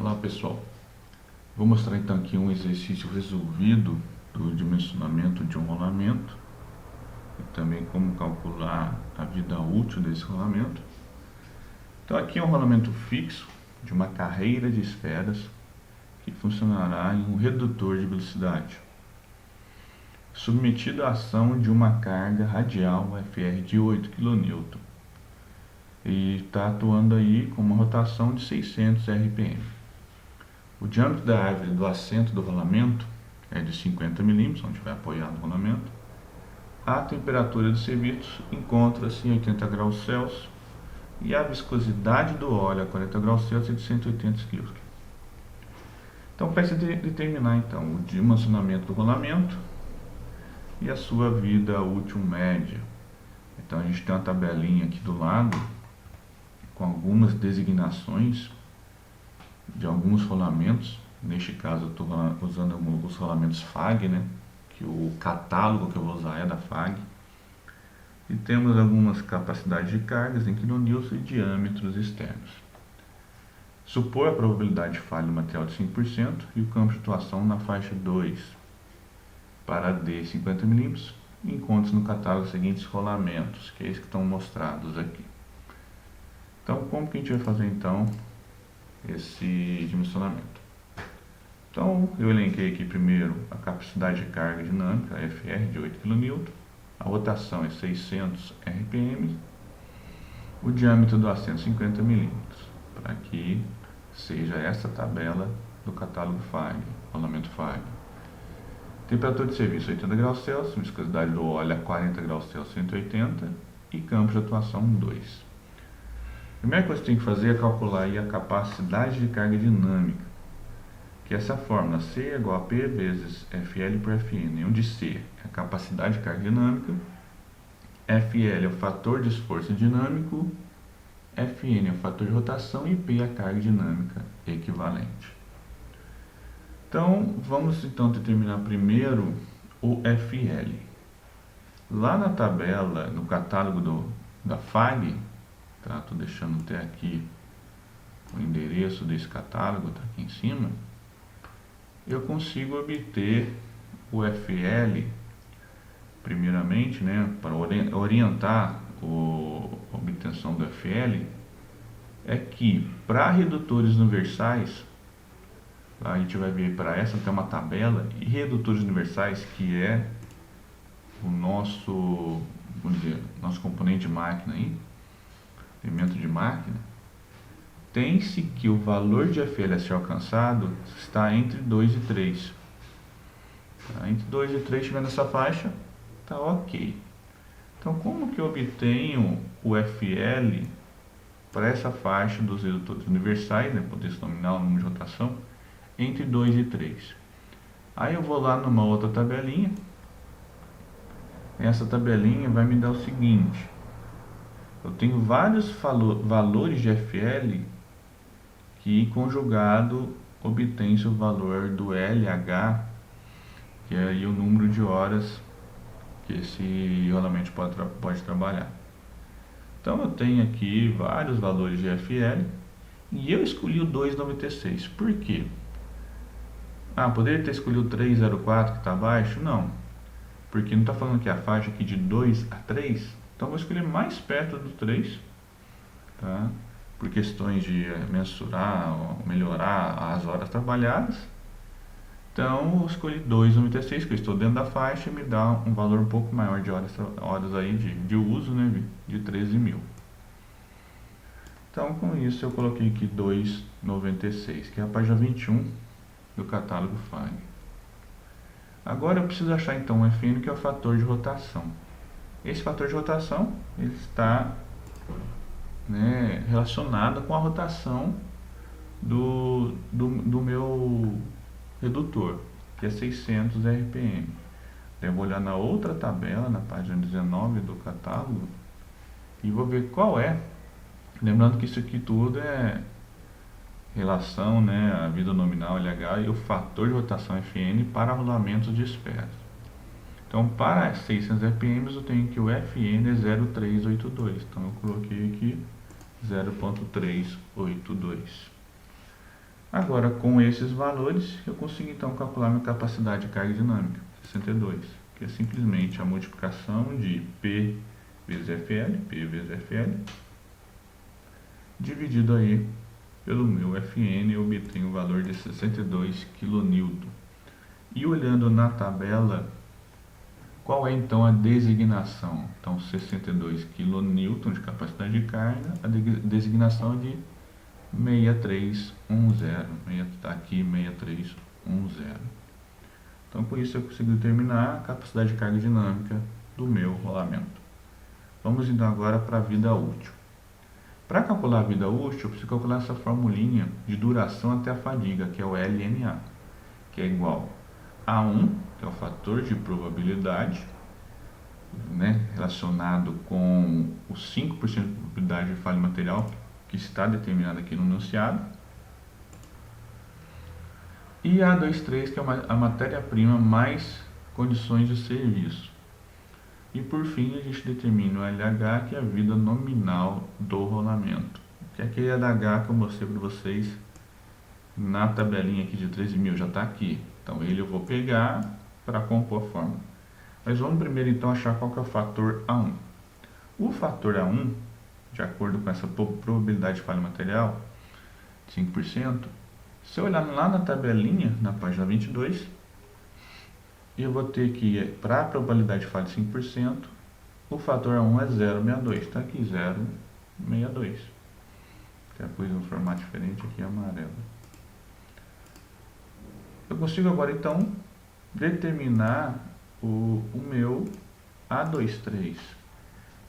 Olá pessoal, vou mostrar então aqui um exercício resolvido do dimensionamento de um rolamento e também como calcular a vida útil desse rolamento. Então aqui é um rolamento fixo de uma carreira de esferas que funcionará em um redutor de velocidade, submetido à ação de uma carga radial FR de 8 kN e está atuando aí com uma rotação de 600 RPM. O diâmetro da árvore do assento do rolamento é de 50 mm, onde vai apoiado o rolamento. A temperatura do serviço encontra-se em 80 graus Celsius e a viscosidade do óleo a 40 graus Celsius é de 180 kg. Então, para se determinar então, o dimensionamento do rolamento e a sua vida útil média. Então, a gente tem uma tabelinha aqui do lado com algumas designações de alguns rolamentos. Neste caso eu estou usando os rolamentos FAG, né? Que o catálogo que eu vou usar é da FAG. E temos algumas capacidades de cargas em kN e diâmetros externos. Supor a probabilidade de falha do material de 5% e o campo de atuação na faixa 2 para D 50 mm. Encontre-se no catálogo os seguintes rolamentos, que é esses que estão mostrados aqui. Então, como que a gente vai fazer então esse dimensionamento? Então, eu elenquei aqui primeiro a capacidade de carga dinâmica, a FR de 8 kN, a rotação é 600 RPM, o diâmetro do assento 50 mm, para que seja essa tabela do catálogo FAG, rolamento FAG. Temperatura de serviço 80 graus Celsius, viscosidade do óleo a 40 graus Celsius 180 e campo de atuação 2. A primeira coisa que tem que fazer é calcular aí a capacidade de carga dinâmica, que é essa fórmula C é igual a P vezes FL por Fn, onde C é a capacidade de carga dinâmica, FL é o fator de esforço dinâmico, Fn é o fator de rotação e P é a carga dinâmica equivalente. Então, vamos então determinar primeiro o FL. Lá na tabela, no catálogo da FAG, tá? Estou deixando até aqui o endereço desse catálogo, está aqui em cima. Eu consigo obter o FL, primeiramente, né, para orientar a obtenção do FL, é que para redutores universais, a gente vai ver para essa tem uma tabela, e redutores universais, que é o nosso, vamos dizer, nosso componente de máquina aí, elemento de máquina, tem-se que o valor de FL a ser alcançado está entre 2 e 3. Tá? Entre 2 e 3, estiver nessa faixa, está ok. Então, como que eu obtenho o FL para essa faixa dos redutores universais, né, potência nominal, número de rotação, entre 2 e 3? Aí eu vou lá numa outra tabelinha. Essa tabelinha vai me dar o seguinte: eu tenho vários valores de FL que conjugado obtém-se o valor do LH, que é aí o número de horas que esse rolamento pode trabalhar. Então eu tenho aqui vários valores de FL e eu escolhi o 2,96. Por quê? Poderia ter escolhido o 3,04 que está abaixo? Não, porque não está falando que a faixa aqui de 2 a 3, então eu vou escolher mais perto do 3, tá? Por questões de mensurar, melhorar as horas trabalhadas. Então eu escolhi 2,96, que eu estou dentro da faixa e me dá um valor um pouco maior de horas aí de uso, né, de 13.000. Então com isso eu coloquei aqui 2,96, que é a página 21 do catálogo FAG. Agora eu preciso achar então o Fn, que é o fator de rotação. Esse fator de rotação ele está, né, relacionado com a rotação do meu redutor, que é 600 RPM. Eu vou olhar na outra tabela, na página 19 do catálogo, e vou ver qual é. Lembrando que isso aqui tudo é relação, né, a vida nominal LH e o fator de rotação Fn para rolamentos de esferas. Então, para 600 RPM eu tenho que o Fn é 0,382. Então, eu coloquei aqui 0,382. Agora, com esses valores, eu consigo então calcular minha capacidade de carga dinâmica, 62, que é simplesmente a multiplicação de P vezes FL, dividido aí pelo meu Fn, eu obtenho o valor de 62 kN. E olhando na tabela, qual é então a designação? Então, 62 kN de capacidade de carga, a designação é de 6310, está aqui 6310. Então, com isso eu consigo determinar a capacidade de carga dinâmica do meu rolamento. Vamos então agora para a vida útil. Para calcular a vida útil, eu preciso calcular essa formulinha de duração até a fadiga, que é o LNA, que é igual a 1, que é o fator de probabilidade, né, relacionado com os 5% de probabilidade de falha material, que está determinado aqui no enunciado, e A23, que é a matéria-prima mais condições de serviço. E por fim, a gente determina o LH, que é a vida nominal do rolamento, que é aquele LH que eu mostrei para vocês na tabelinha aqui de 13.000, já está aqui. Então ele eu vou pegar para compor a fórmula. Mas vamos primeiro então achar qual que é o fator A1. O fator A1, de acordo com essa probabilidade de falha material, 5%, se eu olhar lá na tabelinha, na página 22, eu vou ter que, para a probabilidade de falha de 5%, o fator A1 é 0,62. Está aqui 0,62. Até pus um formato diferente aqui, amarelo. Eu consigo agora então determinar o meu A23.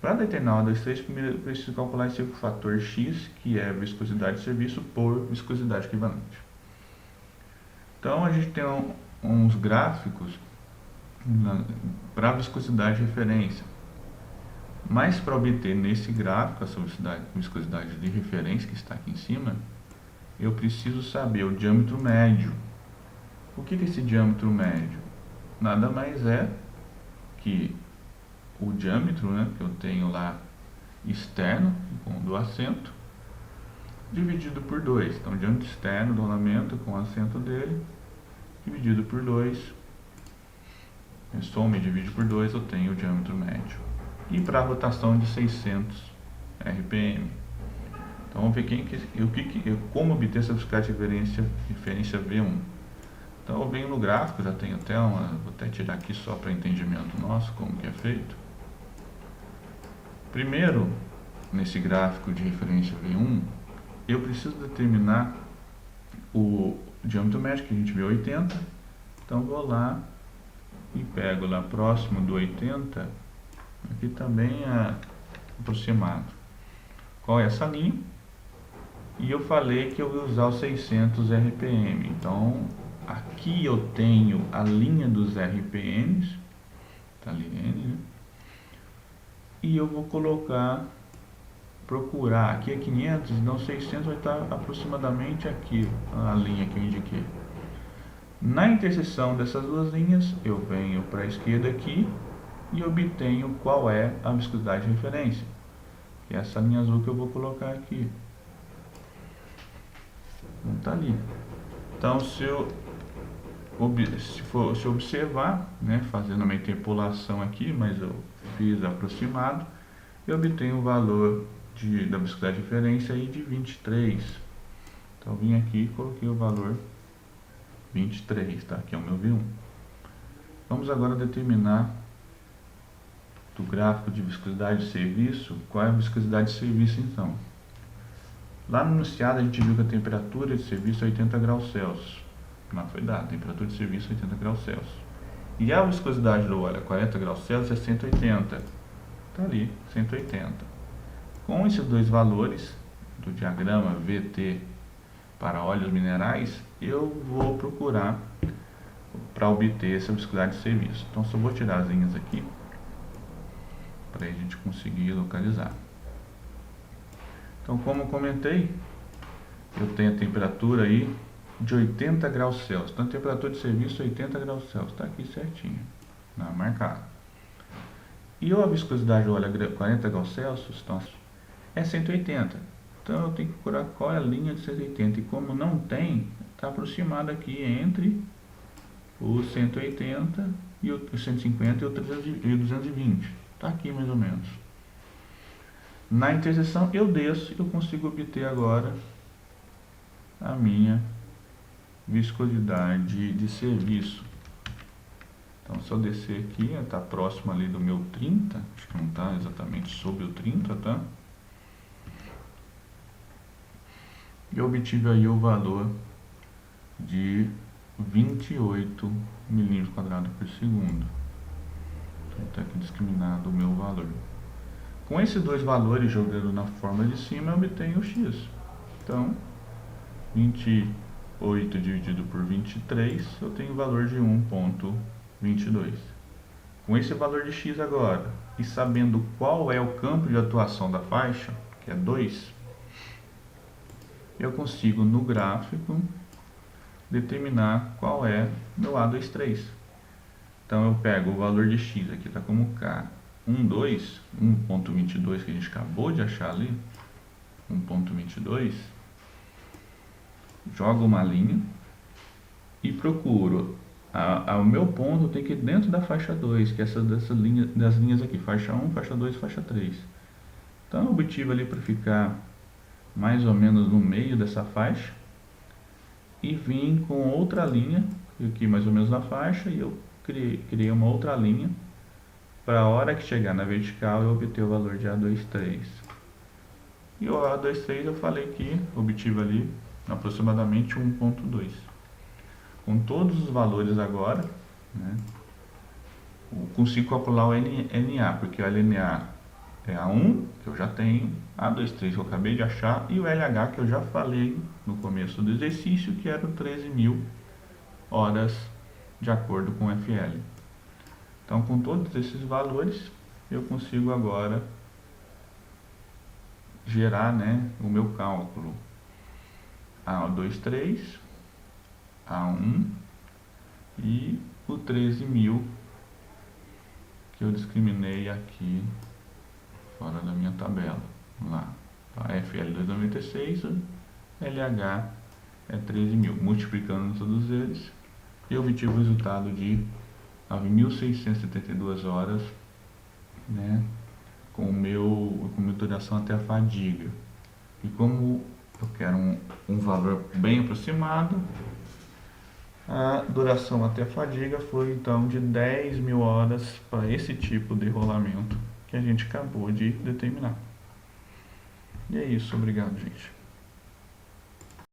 Para determinar o A23, primeiro eu preciso calcular esse fator X, que é viscosidade de serviço por viscosidade equivalente. Então a gente tem uns gráficos para a viscosidade de referência. Mas para obter nesse gráfico essa viscosidade de referência que está aqui em cima, eu preciso saber o diâmetro médio. O que é esse diâmetro médio? Nada mais é que o diâmetro, né, que eu tenho lá externo, do assento, dividido por 2. Então, o diâmetro externo do rolamento com o assento dele, dividido por 2. Soma e divide por 2, eu tenho o diâmetro médio. E para a rotação de 600 RPM. Então, vamos ver como obter essa velocidade de referência V1. Então, eu venho no gráfico, já tenho até vou até tirar aqui só para entendimento nosso, como que é feito. Primeiro, nesse gráfico de referência V1, eu preciso determinar o diâmetro médio, que a gente vê 80. Então, vou lá e pego lá próximo do 80, aqui também é aproximado. Qual é essa linha? E eu falei que eu ia usar os 600 RPM. Então, aqui eu tenho a linha dos RPMs, tá ali N, né? E eu vou procurar, aqui é 500, então 600 vai estar aproximadamente aqui, a linha que eu indiquei. Na interseção dessas duas linhas, eu venho para a esquerda aqui e obtenho qual é a viscosidade de referência, que é essa linha azul que eu vou colocar aqui. Não está ali. Então, se eu observar, né, fazendo uma interpolação aqui, mas eu fiz aproximado, eu obtenho o valor da viscosidade de referência aí de 23. Então, eu vim aqui e coloquei o valor 23, tá? Que é o meu V1. Vamos agora determinar do gráfico de viscosidade de serviço, qual é a viscosidade de serviço então. Lá no enunciado a gente viu que a temperatura de serviço é 80 graus Celsius. Não foi dado, temperatura de serviço é 80 graus Celsius. E a viscosidade do óleo a 40 graus Celsius é 180. Está ali, 180. Com esses dois valores do diagrama VT para óleos minerais, eu vou procurar para obter essa viscosidade de serviço. Então, só vou tirar as linhas aqui para a gente conseguir localizar. Então, como eu comentei, eu tenho a temperatura aí de 80 graus Celsius. Então, a temperatura de serviço é 80 graus Celsius. Está aqui certinho, marcado. E a viscosidade do óleo a 40 graus Celsius então, é 180. Então eu tenho que procurar qual é a linha de 180, e como não tem, está aproximado aqui entre o 180 e o 150 e o 220. Está aqui mais ou menos. Na interseção eu desço e eu consigo obter agora a minha viscosidade de serviço. Então se eu descer aqui, está próximo ali do meu 30, acho que não está exatamente sobre o 30, tá? Eu obtive aí o valor de 28 milímetros quadrados por segundo. Então está aqui discriminado o meu valor. Com esses dois valores jogando na forma de cima, eu obtenho o x. Então, 28 dividido por 23, eu tenho o valor de 1,22. Com esse valor de x agora, e sabendo qual é o campo de atuação da faixa, que é 2, eu consigo no gráfico determinar qual é meu A23. Então eu pego o valor de x, aqui está como K, 1,22 que a gente acabou de achar ali, 1,22, jogo uma linha e procuro o meu ponto tem que ir dentro da faixa 2, que é das linhas aqui, faixa 1, faixa 2, faixa 3. Então eu obtive ali para ficar mais ou menos no meio dessa faixa e vim com outra linha aqui mais ou menos na faixa, e eu criei uma outra linha para a hora que chegar na vertical eu obter o valor de A23. E o A23 eu falei que obtive ali aproximadamente 1,2. Com todos os valores agora, né, eu consigo calcular o LNA, porque o LNA é A1, que eu já tenho, A23 que eu acabei de achar, e o LH que eu já falei no começo do exercício, que era 13.000 horas de acordo com o FL. Então, com todos esses valores, eu consigo agora gerar, né, o meu cálculo A23, A1 e o 13.000 que eu discriminei aqui fora da minha tabela. Lá, a FL 296, LH é 13.000. Multiplicando todos eles, eu obtive o resultado de 1.672 horas, né, com minha duração até a fadiga. E como eu quero um valor bem aproximado, a duração até a fadiga foi então de 10.000 horas para esse tipo de rolamento que a gente acabou de determinar. E é isso, obrigado, gente.